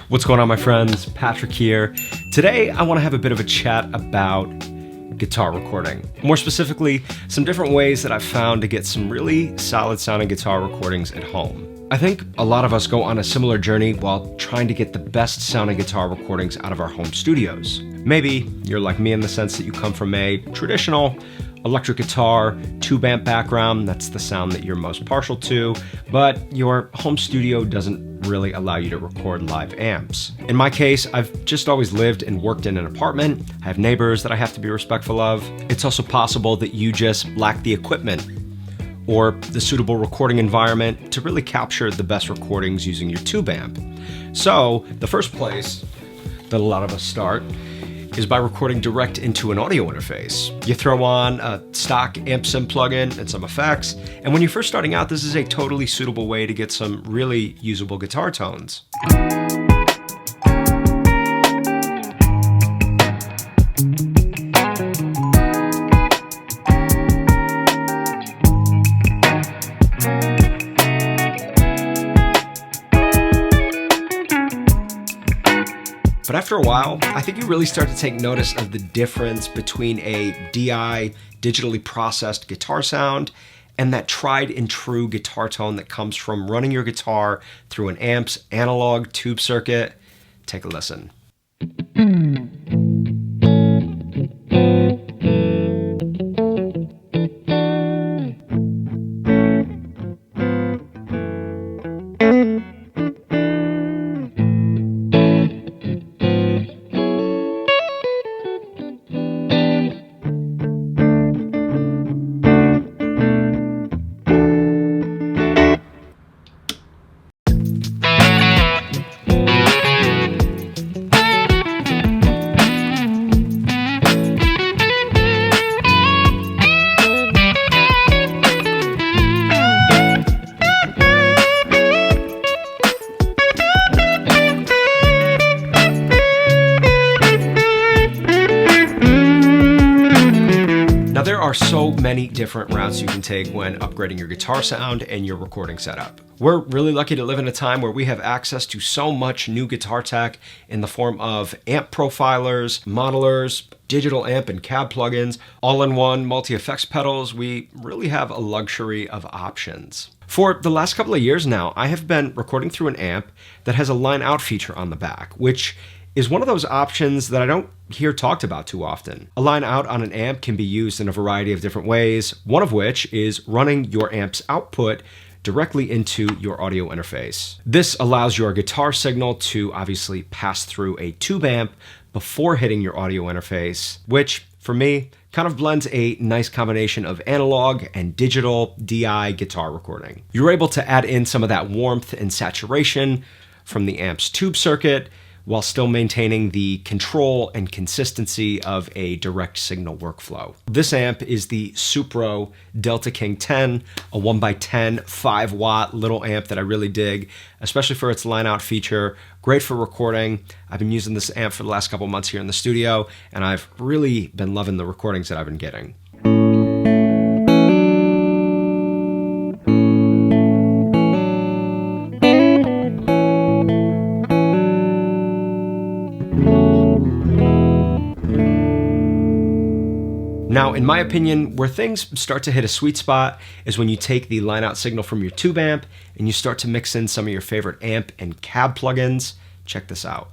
What's going on, my friends? Patrick here. Today, I want to have a bit of a chat about guitar recording. More specifically, some different ways that I've found to get some really solid sounding guitar recordings at home. I think a lot of us go on a similar journey while trying to get the best sounding guitar recordings out of our home studios. Maybe you're like me in the sense that you come from a traditional electric guitar, tube amp background, that's the sound that you're most partial to, but your home studio doesn't really allow you to record live amps. In my case, I've just always lived and worked in an apartment. I have neighbors that I have to be respectful of. It's also possible that you just lack the equipment or the suitable recording environment to really capture the best recordings using your tube amp. So the first place that a lot of us start is by recording direct into an audio interface. You throw on a stock amp sim plugin and some effects, and when you're first starting out, this is a totally suitable way to get some really usable guitar tones. But after a while, I think you really start to take notice of the difference between a DI, digitally processed guitar sound, and that tried and true guitar tone that comes from running your guitar through an amp's analog tube circuit. Take a listen. There are so many different routes you can take when upgrading your guitar sound and your recording setup. We're really lucky to live in a time where we have access to so much new guitar tech in the form of amp profilers, modelers, digital amp and cab plugins, all-in-one multi-effects pedals. We really have a luxury of options. For the last couple of years now, I have been recording through an amp that has a line out feature on the back, which is one of those options that I don't hear talked about too often. A line out on an amp can be used in a variety of different ways, one of which is running your amp's output directly into your audio interface. This allows your guitar signal to obviously pass through a tube amp before hitting your audio interface, which for me kind of blends a nice combination of analog and digital DI guitar recording. You're able to add in some of that warmth and saturation from the amp's tube circuit while still maintaining the control and consistency of a direct signal workflow. This amp is the Supro Delta King 10, a 1x10 5-watt little amp that I really dig, especially for its line out feature. Great for recording. I've been using this amp for the last couple months here in the studio, and I've really been loving the recordings that I've been getting. Now, in my opinion, where things start to hit a sweet spot is when you take the line out signal from your tube amp and you start to mix in some of your favorite amp and cab plugins. Check this out.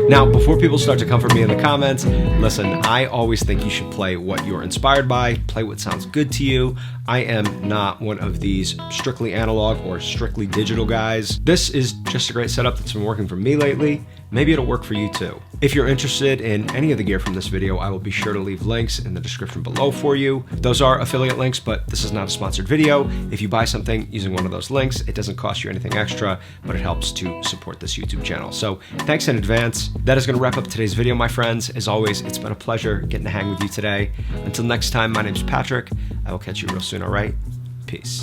Now, before people start to come for me in the comments, listen, I always think you should play what you're inspired by, play what sounds good to you. I am not one of these strictly analog or strictly digital guys. This is just a great setup that's been working for me lately, maybe it'll work for you too. If you're interested in any of the gear from this video, I will be sure to leave links in the description below for you. Those are affiliate links, but this is not a sponsored video. If you buy something using one of those links, it doesn't cost you anything extra, but it helps to support this YouTube channel. So thanks in advance. That is going to wrap up today's video, my friends. As always, it's been a pleasure getting to hang with you today. Until next time, my name's Patrick. I will catch you real soon, all right? Peace.